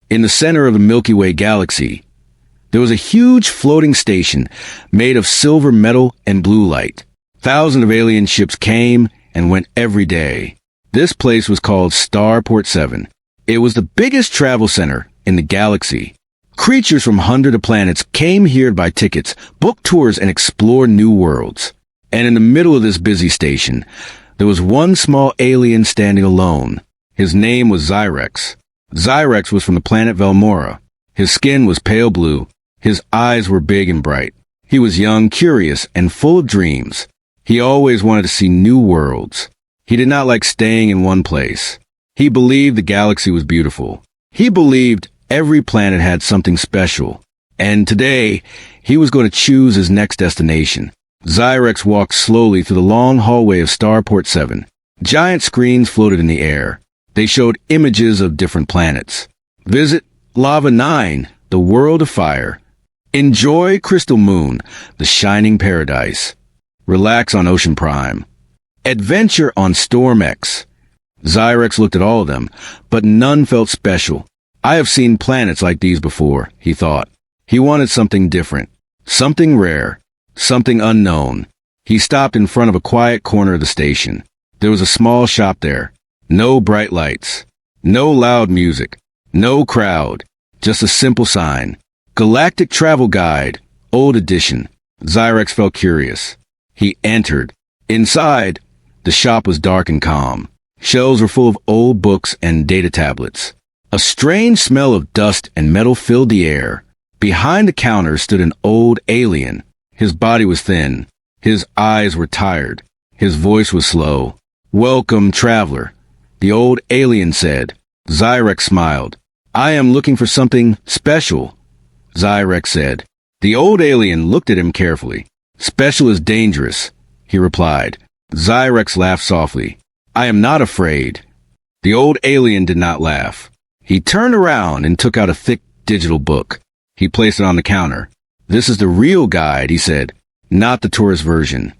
In the center of the Milky Way galaxy, there was a huge floating station made of silver metal and blue light. Thousands of alien ships came and went every day. This place was called Starport 7. It was the biggest travel center in the galaxy. Creatures from hundreds of planets came here to buy tickets, book tours, and explore new worlds. And in the middle of this busy station, there was one small alien standing alone. His name was Zyrex. Zyrex was from the planet Velmora. His skin was pale blue. His eyes were big and bright. He was young, curious, and full of dreams. He always wanted to see new worlds. He did not like staying in one place. He believed the galaxy was beautiful. He believed every planet had something special. And today, he was going to choose his next destination. Zyrex walked slowly through the long hallway of Starport 7. Giant screens floated in the air. They showed images of different planets. Visit Lava 9, the world of fire. Enjoy Crystal Moon, the shining paradise. Relax on Ocean Prime. Adventure on Storm X. Zyrex looked at all of them, but none felt special. I have seen planets like these before, he thought. He wanted something different, something rare, something unknown. He stopped in front of a quiet corner of the station. There was a small shop there. No bright lights, no loud music, no crowd, just a simple sign. Galactic Travel Guide, Old Edition. Zyrex felt curious. He entered. Inside, the shop was dark and calm. Shelves were full of old books and data tablets. A strange smell of dust and metal filled the air. Behind the counter stood an old alien. His body was thin. His eyes were tired. His voice was slow. "Welcome, traveler," the old alien said. Zyrex smiled. "I am looking for something special," Zyrex said. The old alien looked at him carefully. "Special is dangerous," he replied. Zyrex laughed softly. "I am not afraid." The old alien did not laugh. He turned around and took out a thick digital book. He placed it on the counter. "This is the real guide," he said, "not the tourist version."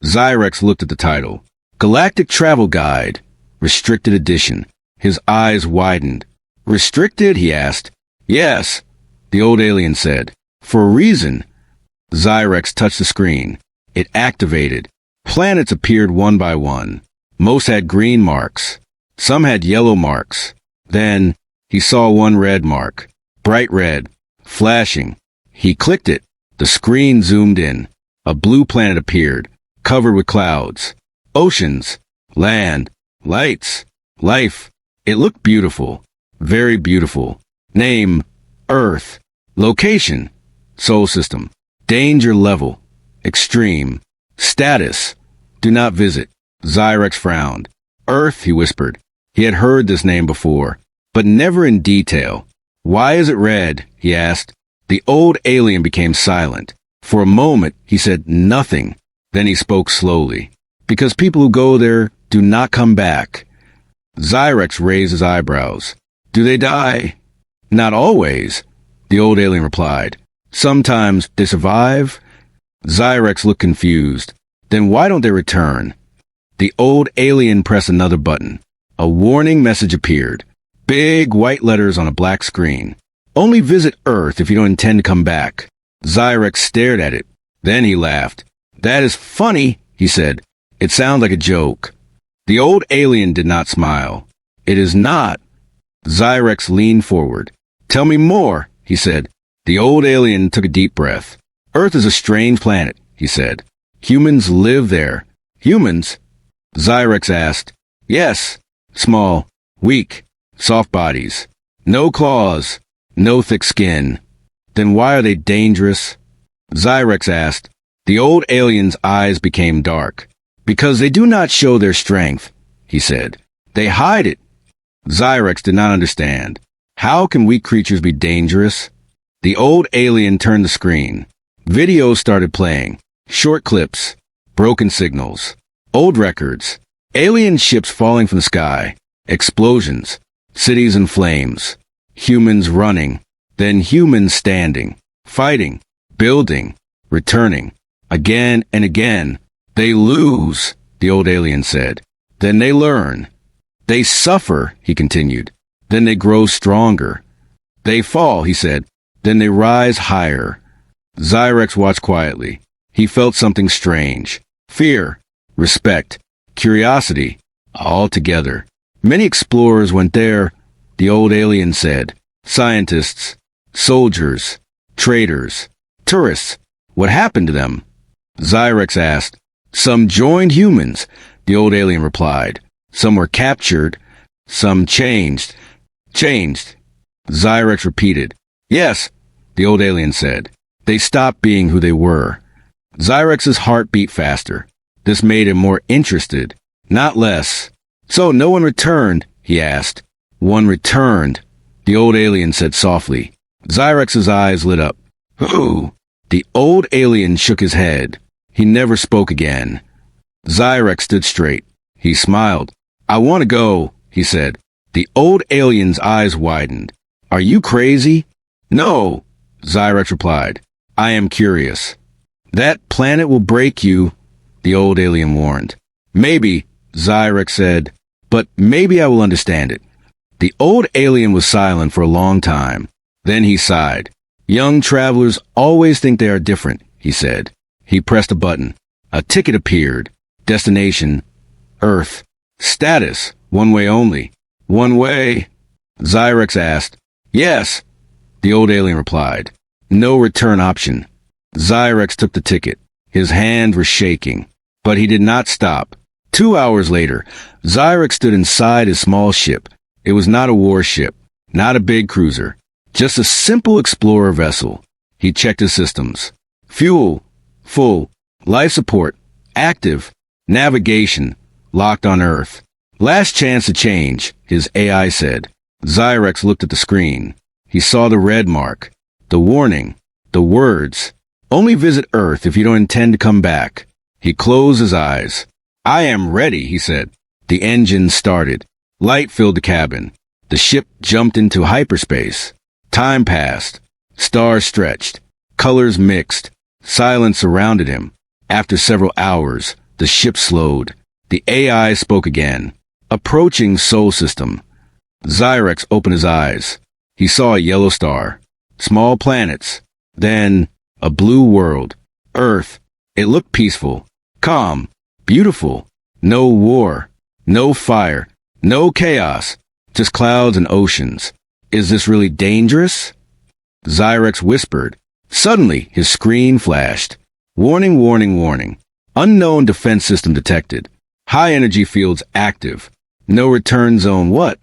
Zyrex looked at the title. Galactic Travel Guide, Restricted Edition. His eyes widened. "Restricted?" he asked. "Yes," the old alien said. "For a reason." Zyrex touched the screen. It activated. Planets appeared one by one. Most had green marks. Some had yellow marks. Then, he saw one red mark. Bright red. Flashing. He clicked it. The screen zoomed in. A blue planet appeared, covered with clouds. Oceans. Land. Lights. Life. It looked beautiful. Very beautiful. Name. Earth. Location. Solar system. Danger level. Extreme. Status. Do not visit. Zyrex frowned. Earth, he whispered. He had heard this name before, but never in detail. "Why is it red?" he asked. The old alien became silent. For a moment, he said nothing. Then he spoke slowly. "Because people who go there do not come back." Zyrex raised his eyebrows. "Do they die?" "Not always," the old alien replied. "Sometimes they survive." Zyrex looked confused. "Then why don't they return?" The old alien pressed another button. A warning message appeared. Big white letters on a black screen. "Only visit Earth if you don't intend to come back." Zyrex stared at it. Then he laughed. "That is funny," he said. "It sounds like a joke." The old alien did not smile. "It is not." Zyrex leaned forward. "Tell me more," he said. The old alien took a deep breath. "Earth is a strange planet," he said. "Humans live there." "Humans?" Zyrex asked. "Yes. Small, weak, soft bodies. No claws, no thick skin." "Then why are they dangerous?" Zyrex asked. The old alien's eyes became dark. "Because they do not show their strength," he said. "They hide it." Zyrex did not understand. How can weak creatures be dangerous? The old alien turned the screen. Videos started playing. Short clips. Broken signals. Old records. Alien ships falling from the sky. Explosions. Cities in flames. Humans running. Then humans standing. Fighting. Building. Returning. Again and again. "They lose," the old alien said. "Then they learn. They suffer," he continued. "Then they grow stronger." They fall, he said. Then they rise higher. Zyrex watched quietly. He felt something strange. Fear, respect, curiosity, all together. Many explorers went there, the old alien said. Scientists, soldiers, traders, tourists. What happened to them? Zyrex asked. Some joined humans, the old alien replied. Some were captured. Some changed. Changed. Zyrex repeated. Yes, the old alien said. They stopped being who they were. Zyrex's heart beat faster. This made him more interested, not less. So no one returned, he asked. One returned, the old alien said softly. Zyrex's eyes lit up. Who? The old alien shook his head. He never spoke again. Zyrex stood straight. He smiled. I want to go, he said. The old alien's eyes widened. Are you crazy? No, Zyrex replied. I am curious. That planet will break you, the old alien warned. Maybe, Zyrex said, but maybe I will understand it. The old alien was silent for a long time. Then he sighed. Young travelers always think they are different, he said. He pressed a button. A ticket appeared. Destination, Earth. Status, one way only. One way? Zyrex asked. Yes, the old alien replied. No return option. Zyrex took the ticket. His hands were shaking, but he did not stop. 2 hours later, Zyrex stood inside his small ship. It was not a warship, not a big cruiser, just a simple explorer vessel. He checked his systems. Fuel, full. Life support, active. Navigation, locked on Earth. Last chance to change, his AI said. Zyrex looked at the screen. He saw the red mark, the warning, the words. Only visit Earth if you don't intend to come back. He closed his eyes. I am ready, he said. The engine started. Light filled the cabin. The ship jumped into hyperspace. Time passed. Stars stretched. Colors mixed. Silence surrounded him. After several hours, the ship slowed. The AI spoke again. Approaching Sol System. Zyrex opened his eyes. He saw a yellow star. Small planets. Then, a blue world. Earth. It looked peaceful. Calm. Beautiful. No war. No fire. No chaos. Just clouds and oceans. Is this really dangerous? Zyrex whispered. Suddenly, his screen flashed. Warning, warning, warning. Unknown defense system detected. High energy fields active. No return zone what?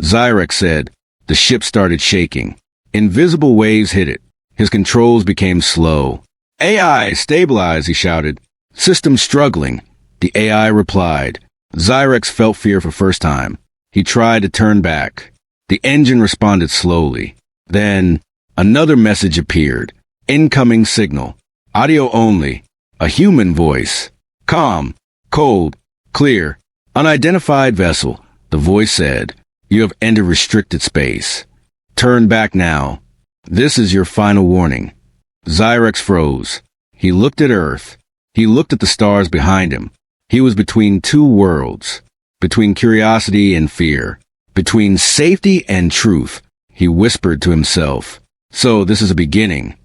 Zyrex said. The ship started shaking. Invisible waves hit it. His controls became slow. AI, stabilize, he shouted. System struggling. The AI replied. Zyrex felt fear for first time. He tried to turn back. The engine responded slowly. Then, another message appeared. Incoming signal. Audio only. A human voice. Calm. Cold. Clear. Unidentified vessel. The voice said. You have entered restricted space. Turn back now. This is your final warning. Zyrex froze. He looked at Earth. He looked at the stars behind him. He was between two worlds. Between curiosity and fear. Between safety and truth. He whispered to himself. So this is a beginning.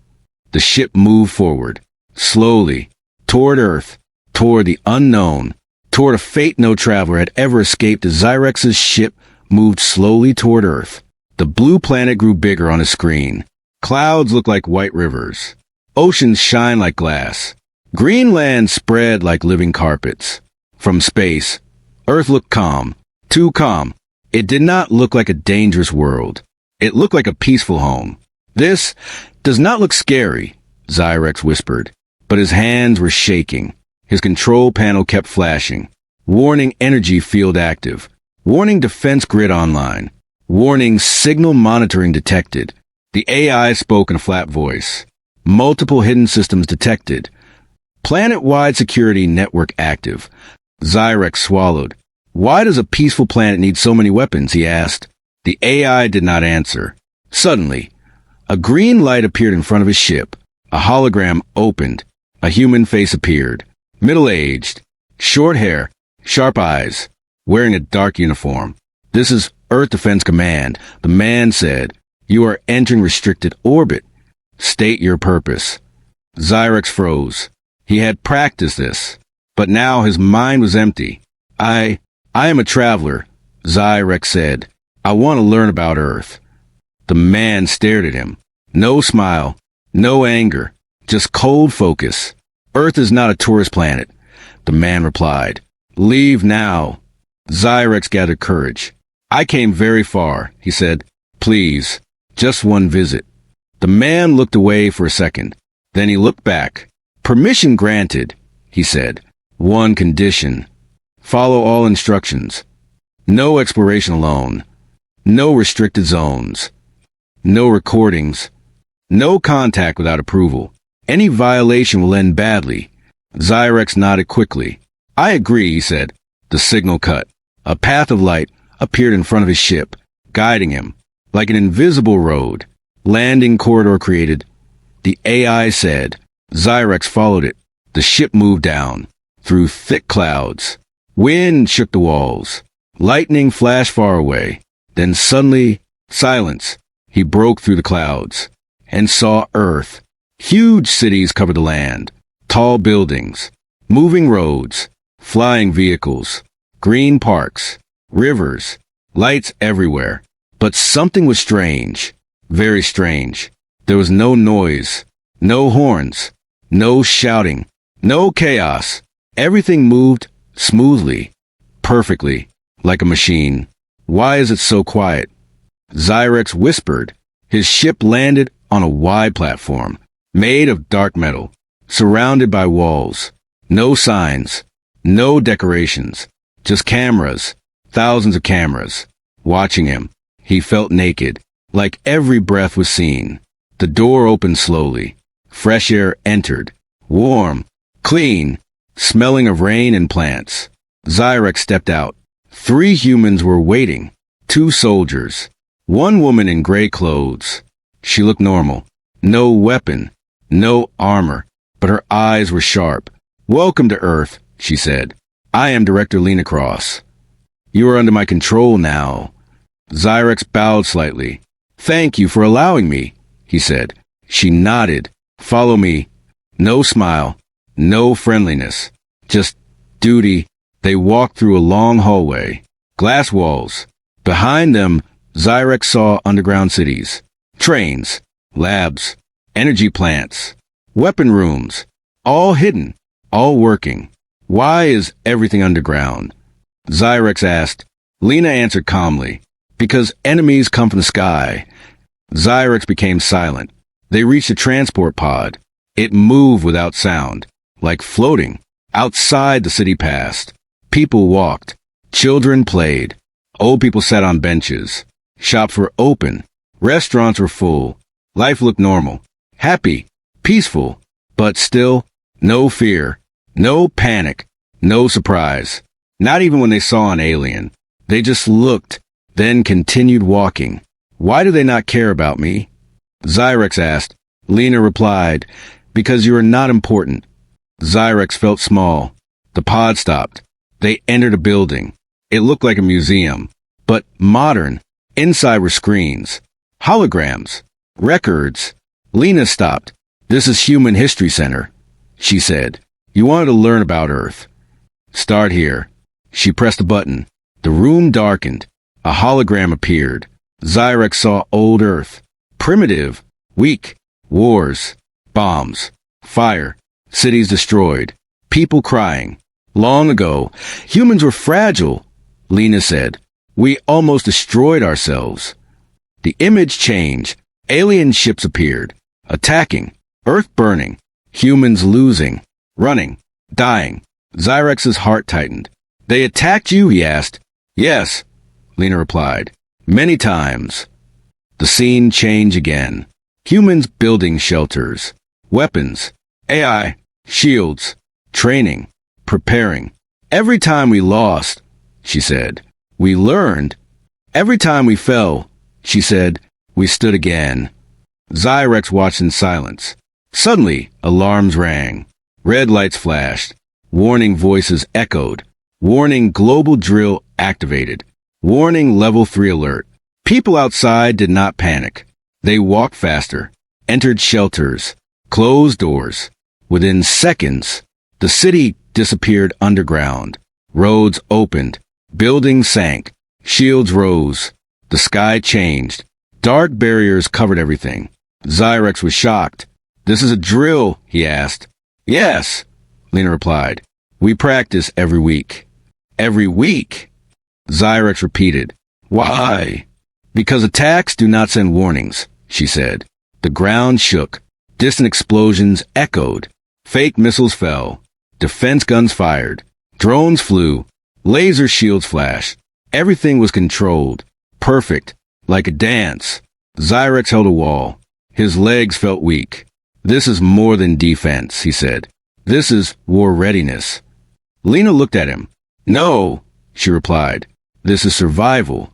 The ship moved forward. Slowly. Toward Earth. Toward the unknown. Toward a fate no traveler had ever escaped as Zyrex's ship moved slowly toward Earth. The blue planet grew bigger on his screen. Clouds looked like white rivers. Oceans shine like glass. Green land spread like living carpets. From space, Earth looked calm. Too calm. It did not look like a dangerous world. It looked like a peaceful home. This does not look scary, Zyrex whispered. But his hands were shaking. His control panel kept flashing. Warning energy field active. Warning defense grid online. Warning signal monitoring detected. The AI spoke in a flat voice. Multiple hidden systems detected. Planet-wide security network active. Zyrex swallowed. Why does a peaceful planet need so many weapons? He asked. The AI did not answer. Suddenly, a green light appeared in front of his ship. A hologram opened. A human face appeared. Middle-aged. Short hair. Sharp eyes. Wearing a dark uniform. This is Earth Defense Command, the man said. You are entering restricted orbit. State your purpose. Zyrex froze. He had practiced this, but now his mind was empty. I am a traveler, Zyrex said. I want to learn about Earth. The man stared at him. No smile, no anger, just cold focus. Earth is not a tourist planet, the man replied. Leave now. Zyrex gathered courage. I came very far, he said. Please, just one visit. The man looked away for a second. Then he looked back. Permission granted, he said. One condition. Follow all instructions. No exploration alone. No restricted zones. No recordings. No contact without approval. Any violation will end badly. Zyrex nodded quickly. I agree, he said. The signal cut. A path of light appeared in front of his ship, guiding him, like an invisible road. Landing corridor created. The AI said. Zyrex followed it. The ship moved down, through thick clouds. Wind shook the walls. Lightning flashed far away. Then suddenly, silence. He broke through the clouds and saw Earth. Huge cities covered the land. Tall buildings, moving roads, flying vehicles, green parks, rivers, lights everywhere. But something was strange, very strange. There was no noise, no horns, no shouting, no chaos. Everything moved smoothly, perfectly, like a machine. Why is it so quiet? Zyrex whispered. His ship landed on a wide platform, made of dark metal, surrounded by walls. No signs, no decorations, just cameras, thousands of cameras, watching him. He felt naked, like every breath was seen. The door opened slowly. Fresh air entered, warm, clean, smelling of rain and plants. Zyrex stepped out. 3 humans were waiting, 2 soldiers, 1 woman in gray clothes. She looked normal. No weapon, no armor, but her eyes were sharp. Welcome to Earth, she said. I am Director Lena Cross. You are under my control now. Zyrex bowed slightly. Thank you for allowing me, he said. She nodded. Follow me. No smile, no friendliness, just duty. They walked through a long hallway. Glass walls. Behind them, Zyrex saw underground cities. Trains, labs, energy plants, weapon rooms. All hidden, all working. Why is everything underground? Zyrex asked. Lena answered calmly. Because enemies come from the sky. Zyrex became silent. They reached a transport pod. It moved without sound, like floating. Outside the city passed. People walked. Children played. Old people sat on benches. Shops were open. Restaurants were full. Life looked normal. Happy. Peaceful. But still, no fear. No panic. No surprise. Not even when they saw an alien. They just looked, then continued walking. Why do they not care about me? Zyrex asked. Lena replied, because you are not important. Zyrex felt small. The pod stopped. They entered a building. It looked like a museum, but modern. Inside were screens, holograms, records. Lena stopped. This is Human History Center, she said. You wanted to learn about Earth. Start here. She pressed a button. The room darkened. A hologram appeared. Zyrex saw old Earth. Primitive, weak, wars, bombs, fire, cities destroyed, people crying. Long ago, humans were fragile, Lena said. We almost destroyed ourselves. The image changed. Alien ships appeared, attacking, Earth burning, humans losing, running, dying. Zyrex's heart tightened. They attacked you, he asked. Yes, Lena replied. Many times. The scene changed again. Humans building shelters, weapons, AI, shields, training, preparing. Every time we lost, she said, we learned. Every time we fell, she said, we stood again. Zyrex watched in silence. Suddenly, alarms rang. Red lights flashed. Warning voices echoed. Warning global drill activated. Warning level 3 alert. People outside did not panic. They walked faster, entered shelters, closed doors. Within seconds, the city disappeared underground. Roads opened, buildings sank, shields rose. The sky changed. Dark barriers covered everything. Zyrex was shocked. "This is a drill?" he asked. "Yes," Lena replied. "We practice every week." "Every week?" Zyrex repeated. "Why?" "Because attacks do not send warnings," she said. The ground shook. Distant explosions echoed. Fake missiles fell. Defense guns fired. Drones flew. Laser shields flashed. Everything was controlled. Perfect. Like a dance. Zyrex held a wall. His legs felt weak. "This is more than defense," he said. "This is war readiness." Lena looked at him. "No," she replied. "This is survival."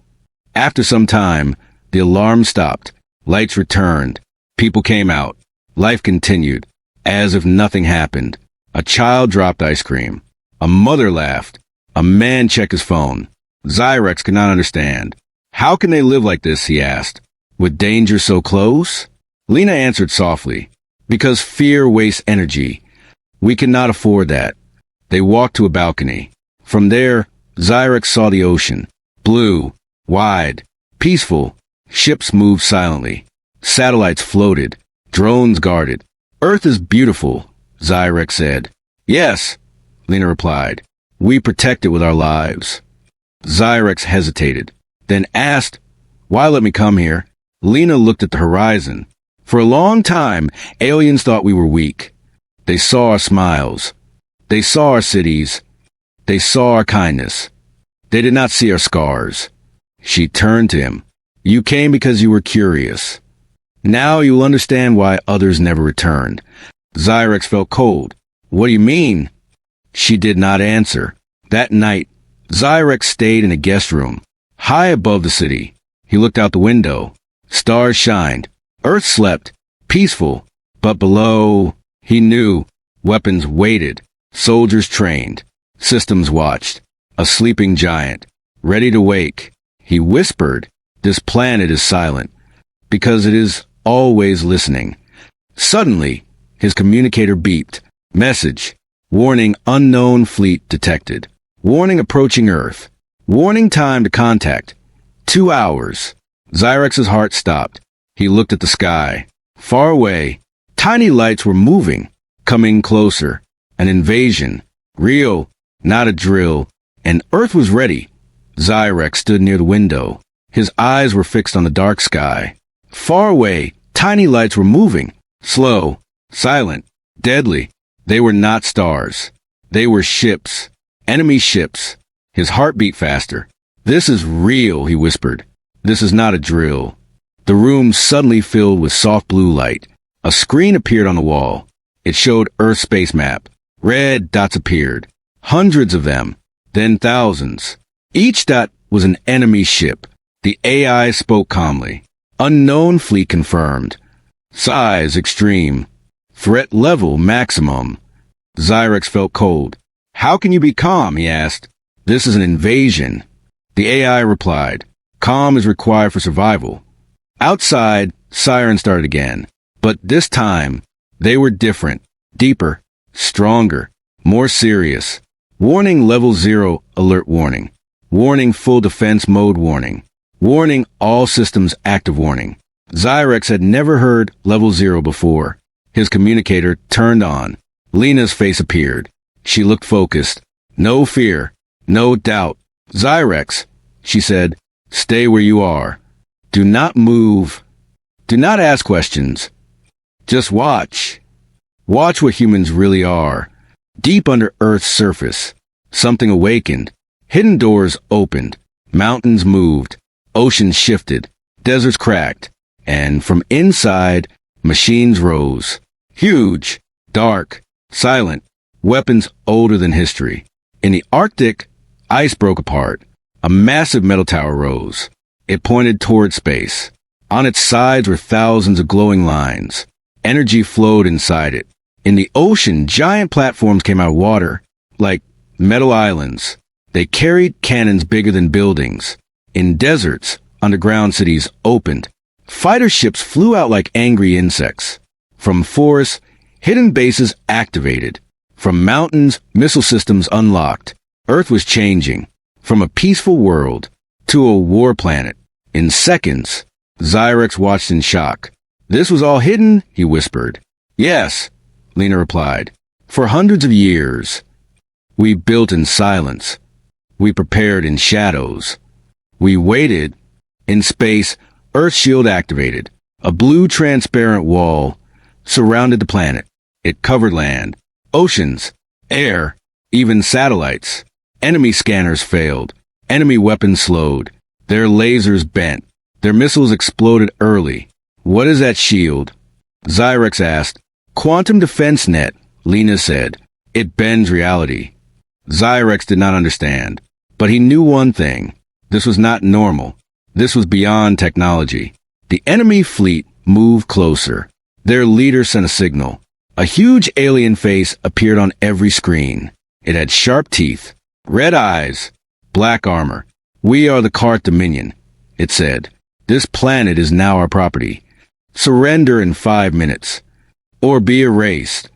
After some time, the alarm stopped. Lights returned. People came out. Life continued, as if nothing happened. A child dropped ice cream. A mother laughed. A man checked his phone. Zyrex could not understand. "How can they live like this?" he asked. "With danger so close?" Lena answered softly. "Because fear wastes energy. We cannot afford that." They walked to a balcony. From there, Zyrex saw the ocean. Blue, wide, peaceful. Ships moved silently. Satellites floated. Drones guarded. "Earth is beautiful," Zyrex said. "Yes," Lena replied. "We protect it with our lives." Zyrex hesitated, then asked, "Why let me come here?" Lena looked at the horizon. For a long time, aliens thought we were weak. They saw our smiles. They saw our cities. They saw our kindness. They did not see our scars. She turned to him. "You came because you were curious. Now you will understand why others never returned." Zyrex felt cold. "What do you mean?" She did not answer. That night, Zyrex stayed in a guest room, high above the city. He looked out the window. Stars shined. Earth slept, peaceful. But below, he knew, weapons waited. Soldiers trained. Systems watched. A sleeping giant, ready to wake. He whispered, "This planet is silent, because it is always listening." Suddenly, his communicator beeped. Message. Warning, unknown fleet detected. Warning, approaching Earth. Warning, time to contact. 2 hours. Zyrex's heart stopped. He looked at the sky. Far away, tiny lights were moving, coming closer. An invasion. Real, not a drill. And Earth was ready. Zyrex stood near the window. His eyes were fixed on the dark sky. Far away, tiny lights were moving. Slow, silent, deadly. They were not stars. They were ships. Enemy ships. His heart beat faster. "This is real," he whispered. "This is not a drill." The room suddenly filled with soft blue light. A screen appeared on the wall. It showed Earth's space map. Red dots appeared. Hundreds of them. Then thousands. Each dot was an enemy ship. The AI spoke calmly. "Unknown fleet confirmed. Size extreme. Threat level maximum." Zyrex felt cold. "How can you be calm?" he asked. "This is an invasion." The AI replied, "Calm is required for survival." Outside, sirens started again. But this time, they were different, deeper, stronger, more serious. Warning level 0, alert warning. Warning full defense mode warning. Warning all systems active warning. Zyrex had never heard level 0 before. His communicator turned on. Lena's face appeared. She looked focused. No fear. No doubt. "Zyrex," she said, "stay where you are. Do not move. Do not ask questions. Just watch. Watch what humans really are. Deep under Earth's surface, something awakened. Hidden doors opened. Mountains moved. Oceans shifted. Deserts cracked. And from inside, machines rose. Huge, dark, silent, weapons older than history. In the Arctic, ice broke apart. A massive metal tower rose. It pointed toward space. On its sides were thousands of glowing lines. Energy flowed inside it. In the ocean, giant platforms came out of water, like metal islands. They carried cannons bigger than buildings. In deserts, underground cities opened. Fighter ships flew out like angry insects. From forests, hidden bases activated. From mountains, missile systems unlocked. Earth was changing. From a peaceful world to a war planet. In seconds, Zyrex watched in shock. "This was all hidden?" he whispered. "Yes," Lena replied. "For hundreds of years. We built in silence. We prepared in shadows. We waited. In space, Earth's shield activated. A blue transparent wall surrounded the planet. It covered land, oceans, air, even satellites. Enemy scanners failed. Enemy weapons slowed. Their lasers bent. Their missiles exploded early. "What is that shield?" Zyrex asked. "Quantum defense net," Lena said. "It bends reality." Zyrex did not understand, but he knew one thing. This was not normal. This was beyond technology. The enemy fleet moved closer. Their leader sent a signal. A huge alien face appeared on every screen. It had sharp teeth, red eyes, black armor. "We are the Cart Dominion," it said. "This planet is now our property. Surrender in 5 minutes, or be erased."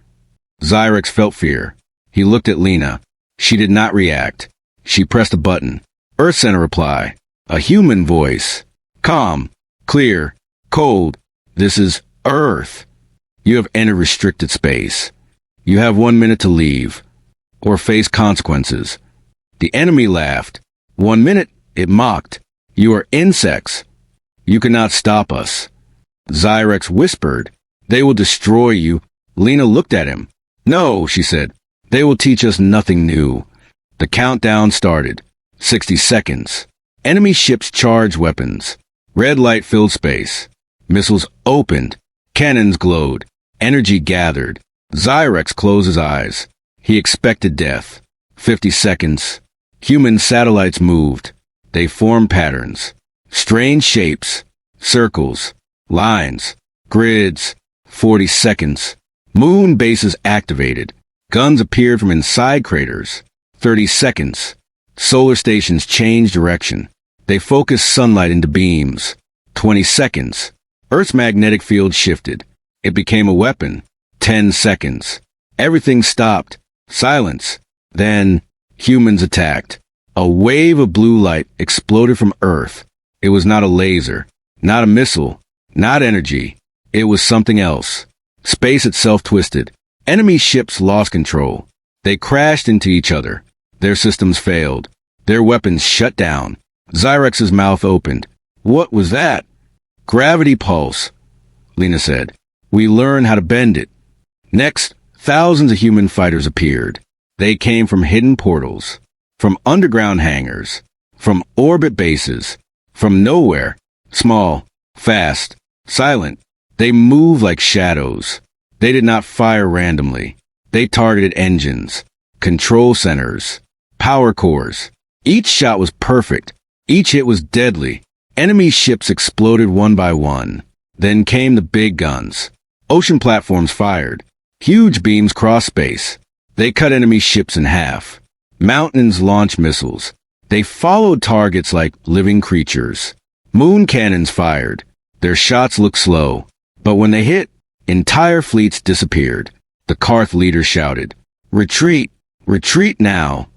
Zyrex felt fear. He looked at Lena. She did not react. She pressed a button. Earth sent a reply. A human voice. "Calm, clear, cold. This is Earth. You have entered restricted space. You have 1 minute to leave, or face consequences." The enemy laughed. "1 minute," it mocked. "You are insects. You cannot stop us." Zyrex whispered. "They will destroy you." Lena looked at him. "No," she said. "They will teach us nothing new." The countdown started. 60 seconds. Enemy ships charged weapons. Red light filled space. Missiles opened. Cannons glowed. Energy gathered. Zyrex closed his eyes. He expected death. 50 seconds. Human satellites moved. They formed patterns. Strange shapes. Circles. Lines. Grids. 40 seconds. Moon bases activated. Guns appeared from inside craters. 30 seconds. Solar stations changed direction. They focused sunlight into beams. 20 seconds. Earth's magnetic field shifted. It became a weapon. 10 seconds. Everything stopped. Silence. Then, humans attacked. A wave of blue light exploded from Earth. It was not a laser, not a missile, not energy. It was something else. Space itself twisted. Enemy ships lost control. They crashed into each other. Their systems failed. Their weapons shut down. Zyrex's mouth opened. "What was that?" "Gravity pulse," Lena said. "We learned how to bend it." Next, thousands of human fighters appeared. They came from hidden portals, from underground hangars, from orbit bases, from nowhere. Small, fast, silent. They moved like shadows. They did not fire randomly. They targeted engines, control centers, power cores. Each shot was perfect. Each hit was deadly. Enemy ships exploded one by one. Then came the big guns. Ocean platforms fired. Huge beams crossed space. They cut enemy ships in half. Mountains launched missiles. They followed targets like living creatures. Moon cannons fired. Their shots looked slow. But when they hit, entire fleets disappeared. The Karth leader shouted, "Retreat! Retreat now!"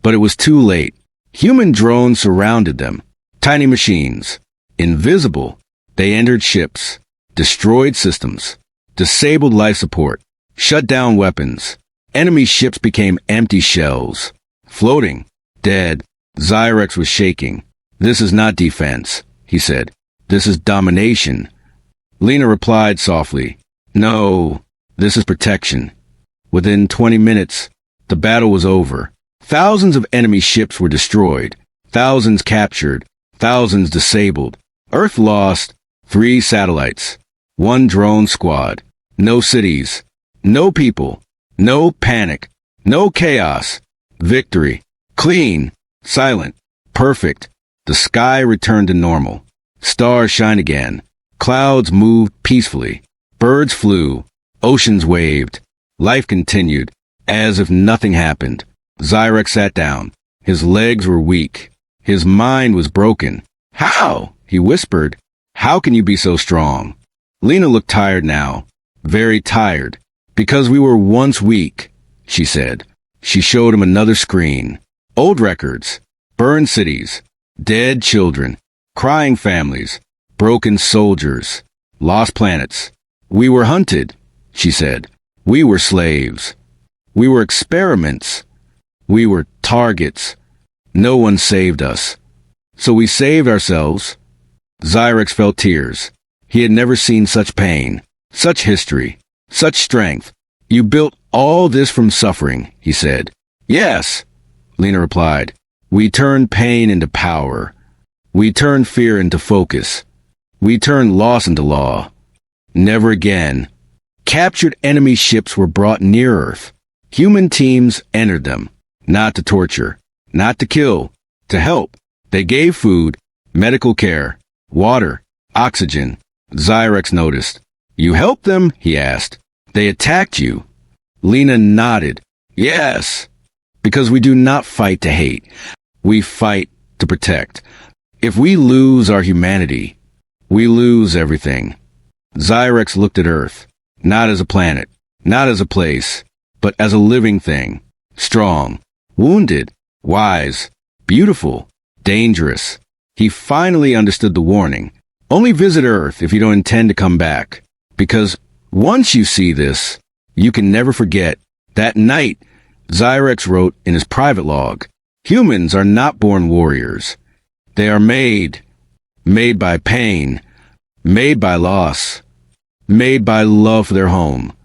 But it was too late. Human drones surrounded them. Tiny machines. Invisible. They entered ships. Destroyed systems. Disabled life support. Shut down weapons. Enemy ships became empty shells. Floating. Dead. Zyrex was shaking. "This is not defense," he said. "This is domination." Lena replied softly, "No, this is protection." Within 20 minutes, the battle was over. Thousands of enemy ships were destroyed, thousands captured, thousands disabled. Earth lost 3 satellites, 1 drone squad, no cities, no people, no panic, no chaos. Victory. Clean, silent, perfect. The sky returned to normal. Stars shine again. Clouds moved peacefully. Birds flew. Oceans waved. Life continued, as if nothing happened. Zyrex sat down. His legs were weak. His mind was broken. "How?" he whispered. How can you be so strong? Lena looked tired now. Very tired. Because we were once weak, she said. She showed him another screen. Old records. Burned cities. Dead children. Crying families. Broken soldiers. Lost planets. We were hunted, she said. We were slaves. We were experiments. We were targets. No one saved us. So we saved ourselves. Zyrex felt tears. He had never seen such pain, such history, such strength. You built all this from suffering, he said. Yes, Lena replied. We turned pain into power. We turned fear into focus. We turned loss into law. Never again. Captured enemy ships were brought near Earth. Human teams entered them, not to torture, not to kill, to help. They gave food, medical care, water, oxygen. Zyrex noticed. You helped them? He asked. They attacked you. Lena nodded. Yes. Because we do not fight to hate. We fight to protect. If we lose our humanity, we lose everything. Zyrex looked at Earth, not as a planet, not as a place, but as a living thing. Strong, wounded, wise, beautiful, dangerous. He finally understood the warning. Only visit Earth if you don't intend to come back. Because once you see this, you can never forget. That night, Zyrex wrote in his private log, humans are not born warriors. They are made by pain, made by loss, made by love for their home.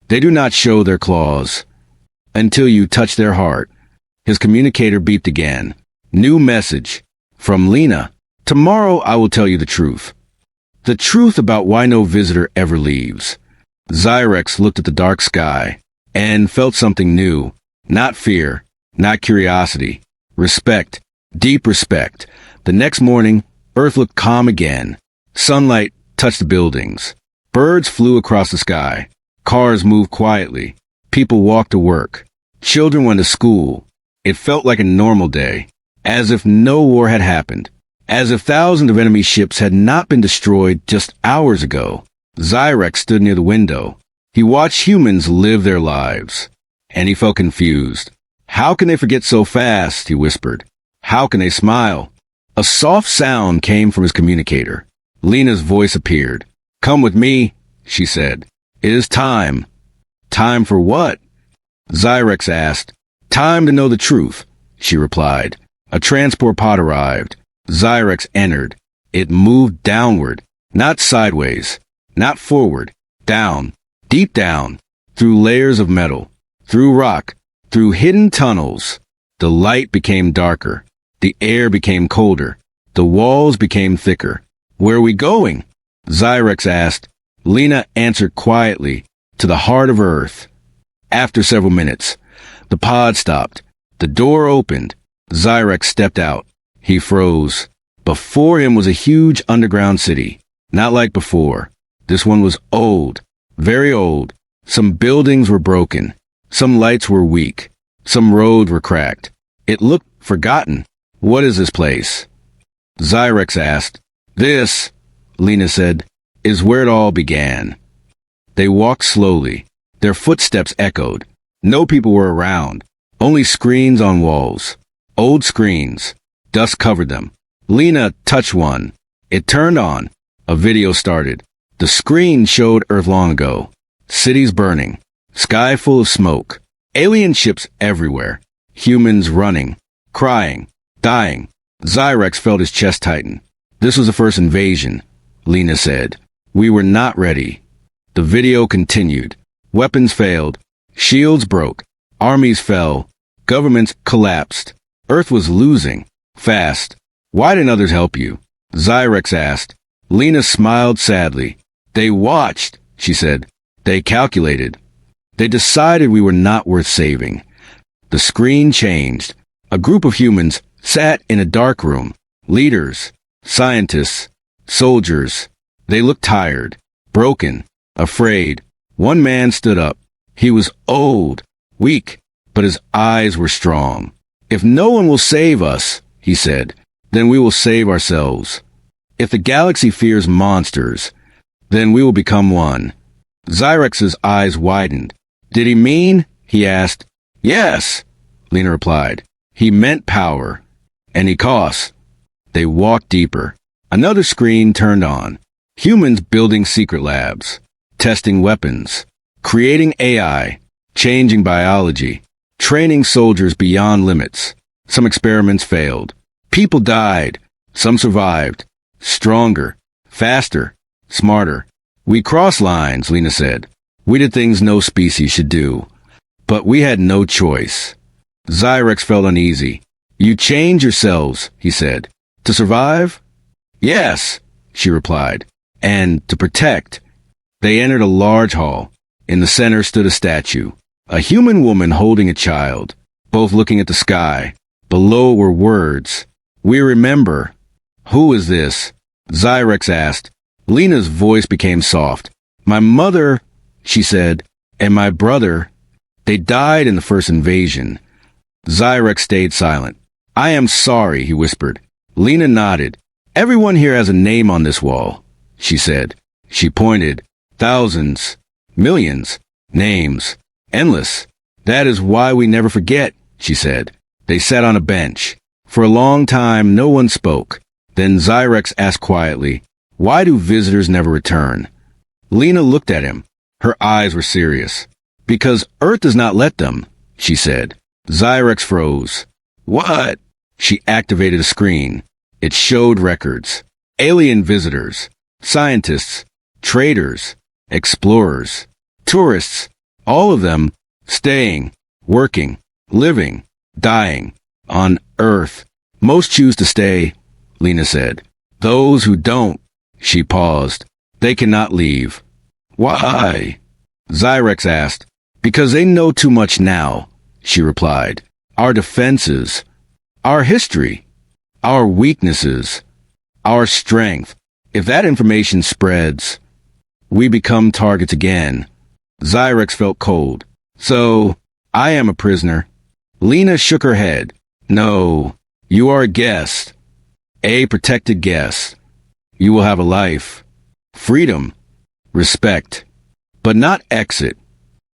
They do not show their claws until you touch their heart. His communicator beeped again. New message. From Lena. Tomorrow I will tell you the truth. The truth about why no visitor ever leaves. Zyrex looked at the dark sky and felt something new. Not fear, not curiosity. Respect. Deep respect. The next morning, Earth looked calm again. Sunlight touched the buildings. Birds flew across the sky. Cars moved quietly. People walked to work. Children went to school. It felt like a normal day, as if no war had happened. As if thousands of enemy ships had not been destroyed just hours ago. Zyrex stood near the window. He watched humans live their lives, and he felt confused. How can they forget so fast, he whispered. How can they smile? A soft sound came from his communicator. Lena's voice appeared. Come with me, she said. It is time. Time for what? Zyrex asked. Time to know the truth, she replied. A transport pod arrived. Zyrex entered. It moved downward, not sideways, not forward, down, deep down, through layers of metal, through rock, through hidden tunnels. The light became darker. The air became colder. The walls became thicker. Where are we going? Zyrex asked. Lena answered quietly, to the heart of Earth. After several minutes, the pod stopped. The door opened. Zyrex stepped out. He froze. Before him was a huge underground city. Not like before. This one was old. Very old. Some buildings were broken. Some lights were weak. Some roads were cracked. It looked forgotten. What is this place? Zyrex asked. This, Lena said, is where it all began. They walked slowly. Their footsteps echoed. No people were around. Only screens on walls. Old screens. Dust covered them. Lena touched one. It turned on. A video started. The screen showed Earth long ago. Cities burning. Sky full of smoke. Alien ships everywhere. Humans running. Crying. Dying. Zyrex felt his chest tighten. This was the first invasion, Lena said. We were not ready. The video continued. Weapons failed. Shields broke. Armies fell. Governments collapsed. Earth was losing. Fast. Why didn't others help you? Zyrex asked. Lena smiled sadly. They watched, she said. They calculated. They decided we were not worth saving. The screen changed. A group of humans sat in a dark room. Leaders, scientists, soldiers. They looked tired, broken, afraid. One man stood up. He was old, weak, but his eyes were strong. If no one will save us, he said, then we will save ourselves. If the galaxy fears monsters, then we will become one. Xyrex's eyes widened. Did he mean? He asked. Yes, Lena replied. He meant power. And he costs. They walked deeper. Another screen turned on. Humans building secret labs, testing weapons, creating AI, changing biology, training soldiers beyond limits. Some experiments failed. People died. Some survived. Stronger, faster, smarter. We crossed lines, Lena said. We did things no species should do. But we had no choice. Xyrex felt uneasy. You change yourselves, he said. To survive? Yes, she replied. And to protect. They entered a large hall. In the center stood a statue. A human woman holding a child, both looking at the sky. Below were words. We remember. Who is this? Xyrex asked. Lena's voice became soft. My mother, she said, and my brother. They died in the first invasion. Xyrex stayed silent. I am sorry, he whispered. Lena nodded. Everyone here has a name on this wall, she said. She pointed. Thousands, millions, names, endless. That is why we never forget, she said. They sat on a bench. For a long time, no one spoke. Then Xyrex asked quietly, why do visitors never return? Lena looked at him. Her eyes were serious. Because Earth does not let them, she said. Xyrex froze. What? She activated a screen. It showed records. Alien visitors, scientists, traders, explorers, tourists, all of them staying, working, living, dying, on Earth. Most choose to stay, Lena said. Those who don't, she paused. They cannot leave. Why? Xyrex asked. Because they know too much now, she replied. Our defenses, our history, our weaknesses, our strength. If that information spreads, we become targets again. Xyrex felt cold. So, I am a prisoner. Lena shook her head. No, you are a guest. A protected guest. You will have a life. Freedom. Respect. But not exit.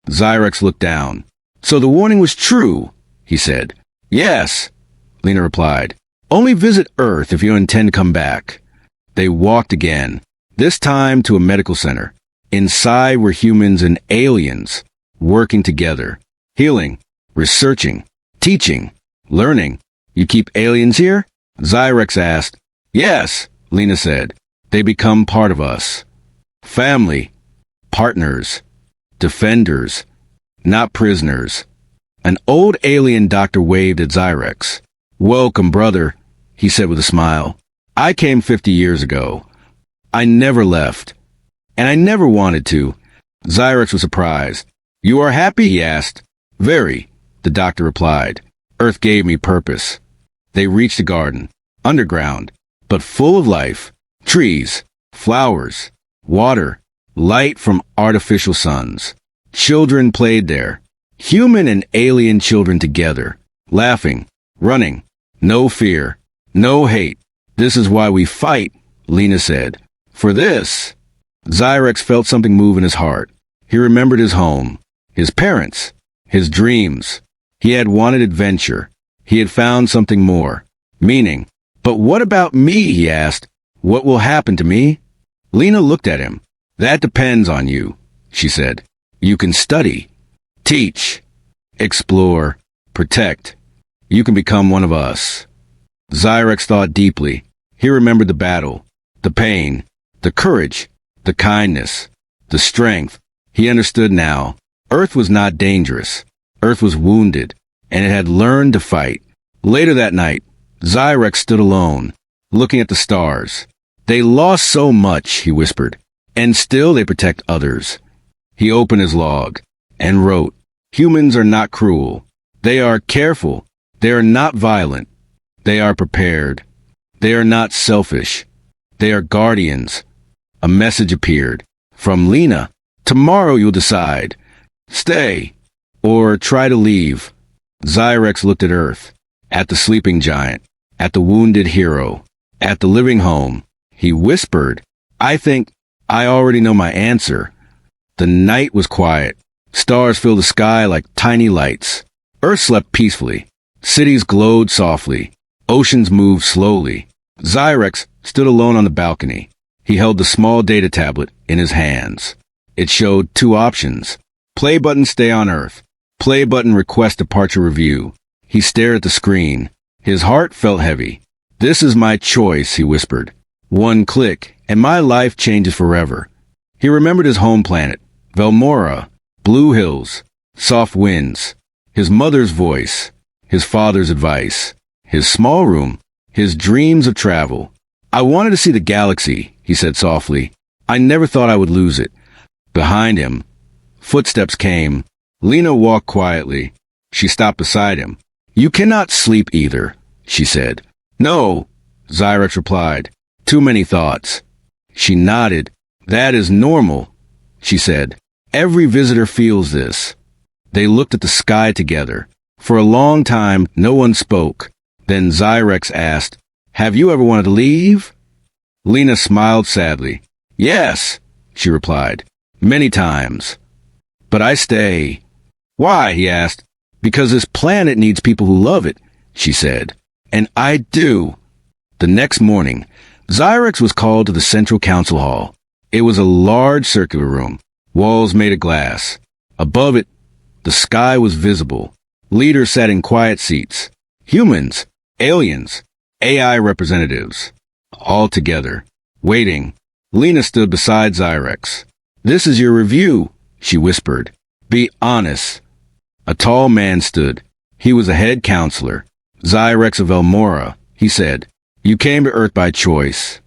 Xyrex looked down. So the warning was true, he said. Yes, Lena replied. Only visit Earth if you intend to come back. They walked again, this time to a medical center. Inside were humans and aliens, working together, healing, researching, teaching, learning. You keep aliens here? Xyrex asked. Yes, Lena said. They become part of us. Family, partners, defenders, not prisoners. An old alien doctor waved at Xyrex. Welcome, brother, he said with a smile. I came 50 years ago. I never left. And I never wanted to. Xyrex was surprised. You are happy? He asked. Very, the doctor replied. Earth gave me purpose. They reached a garden, underground, but full of life. Trees, flowers, water, light from artificial suns. Children played there. Human and alien children together, laughing, running. No fear, no hate. This is why we fight, Lena said. For this. Xyrex felt something move in his heart. He remembered his home, his parents, his dreams. He had wanted adventure. He had found something more. Meaning. But what about me, he asked. What will happen to me? Lena looked at him. That depends on you, she said. You can study, teach, explore, protect. You can become one of us. Xyrex thought deeply. He remembered the battle, the pain, the courage, the kindness, the strength. He understood now. Earth was not dangerous. Earth was wounded, and it had learned to fight. Later that night, Xyrex stood alone, looking at the stars. They lost so much, he whispered, and still they protect others. He opened his log and wrote, Humans are not cruel. They are careful. They are not violent. They are prepared. They are not selfish. They are guardians. A message appeared. From Lena. Tomorrow you'll decide. Stay. Or try to leave. Xyrex looked at Earth. At the sleeping giant. At the wounded hero. At the living home. He whispered. I think I already know my answer. The night was quiet. Stars filled the sky like tiny lights. Earth slept peacefully. Cities glowed softly. Oceans moved slowly. Zyrex stood alone on the balcony. He held the small data tablet in his hands. It showed two options. Play button, stay on Earth. Play button, request departure review. He stared at the screen. His heart felt heavy. This is my choice, he whispered. One click, and my life changes forever. He remembered his home planet, Velmora, blue hills, soft winds, his mother's voice, his father's advice, his small room, his dreams of travel. I wanted to see the galaxy, he said softly. I never thought I would lose it. Behind him, footsteps came. Lena walked quietly. She stopped beside him. You cannot sleep either, she said. No, Zyrex replied. Too many thoughts. She nodded. That is normal, she said. Every visitor feels this. They looked at the sky together. For a long time, no one spoke. Then Zyrex asked, Have you ever wanted to leave? Lena smiled sadly. Yes, she replied. Many times. But I stay. Why? He asked. Because this planet needs people who love it, she said. And I do. The next morning, Zyrex was called to the Central Council Hall. It was a large circular room, walls made of glass. Above it, the sky was visible. Leaders sat in quiet seats. Humans, aliens, AI representatives. All together, waiting. Lena stood beside Zyrex. This is your review, she whispered. Be honest. A tall man stood. He was a head counselor. Zyrex of Velmora, he said. You came to Earth by choice.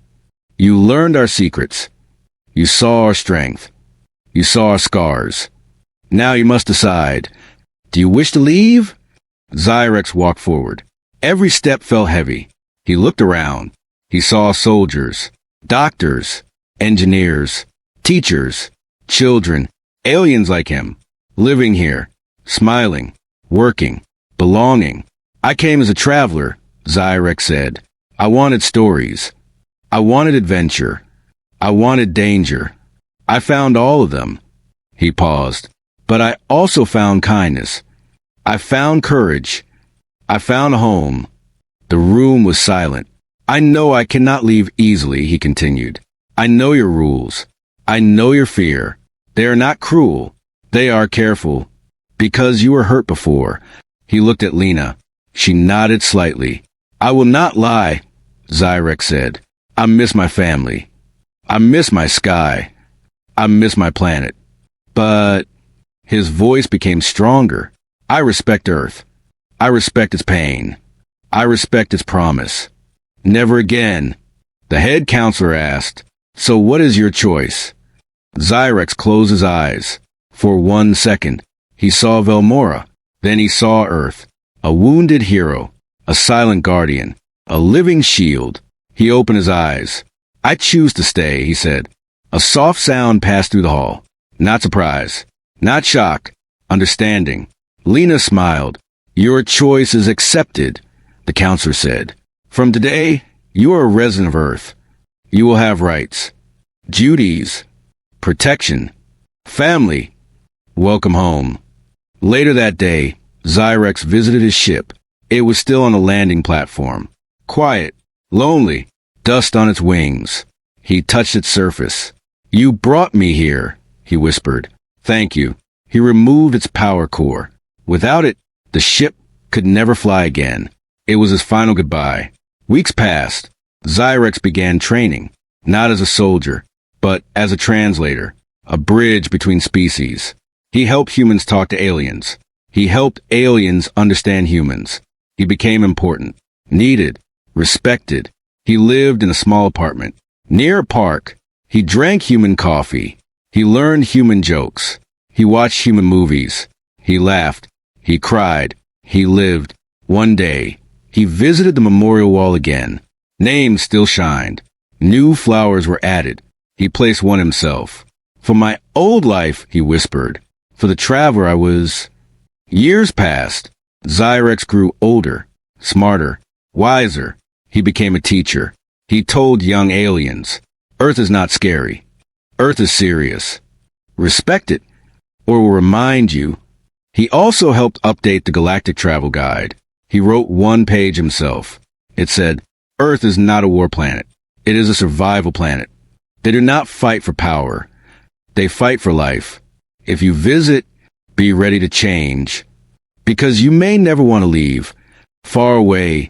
You learned our secrets. You saw our strength. You saw our scars. Now you must decide. Do you wish to leave? Zyrex walked forward. Every step felt heavy. He looked around. He saw soldiers, doctors, engineers, teachers, children, aliens like him, living here, smiling, working, belonging. I came as a traveler, Zyrex said. I wanted stories. I wanted adventure. I wanted danger. I found all of them. He paused. But I also found kindness. I found courage. I found a home. The room was silent. I know I cannot leave easily, he continued. I know your rules. I know your fear. They are not cruel. They are careful. Because you were hurt before. He looked at Lena. She nodded slightly. I will not lie, Zyrex said. I miss my family. I miss my sky. I miss my planet. But his voice became stronger. I respect Earth. I respect its pain. I respect its promise. Never again. The head counselor asked, So what is your choice? Zyrex closed his eyes. For 1 second, he saw Velmora. Then he saw Earth. A wounded hero. A silent guardian. A living shield. He opened his eyes. I choose to stay, he said. A soft sound passed through the hall. Not surprise. Not shock. Understanding. Lena smiled. Your choice is accepted, the counselor said. From today, you are a resident of Earth. You will have rights, duties, protection, family. Welcome home. Later that day, Zyrex visited his ship. It was still on the landing platform. Quiet, lonely, dust on its wings. He touched its surface. You brought me here, he whispered. Thank you. He removed its power core. Without it, the ship could never fly again. It was his final goodbye. Weeks passed. Zyrex began training, not as a soldier, but as a translator, a bridge between species. He helped humans talk to aliens. He helped aliens understand humans. He became important, needed, respected. He lived in a small apartment, near a park. He drank human coffee. He learned human jokes. He watched human movies. He laughed. He cried. He lived. One day, he visited the memorial wall again. Names still shined. New flowers were added. He placed one himself. For my old life, he whispered. For the traveler I was. Years passed. Zyrex grew older, smarter, wiser. He became a teacher. He told young aliens, Earth is not scary. Earth is serious. Respect it, or will remind you. He also helped update the Galactic Travel Guide. He wrote one page himself. It said, Earth is not a war planet. It is a survival planet. They do not fight for power. They fight for life. If you visit, be ready to change. Because you may never want to leave. Far away,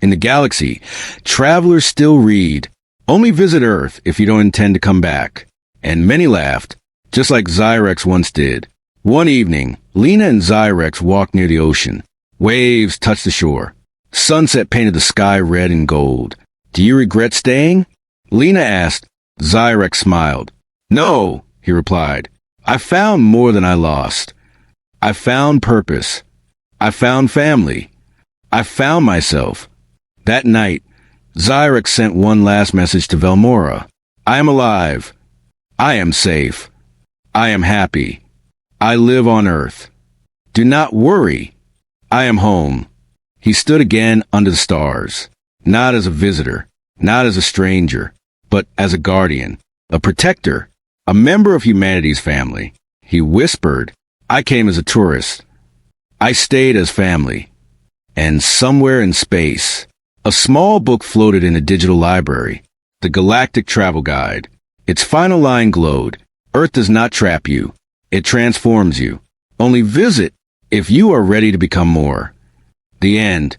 in the galaxy, travelers still read, only visit Earth if you don't intend to come back. And many laughed, just like Zyrex once did. One evening, Lena and Zyrex walked near the ocean. Waves touched the shore. Sunset painted the sky red and gold. Do you regret staying? Lena asked. Zyrex smiled. No, he replied. I found more than I lost. I found purpose. I found family. I found myself. That night, Zyrex sent one last message to Velmora. I am alive. I am safe. I am happy. I live on Earth. Do not worry. I am home. He stood again under the stars, not as a visitor, not as a stranger, but as a guardian, a protector, a member of humanity's family. He whispered, I came as a tourist. I stayed as family. And somewhere in space, a small book floated in a digital library, the Galactic Travel Guide. Its final line glowed, Earth does not trap you. It transforms you. Only visit if you are ready to become more. The end.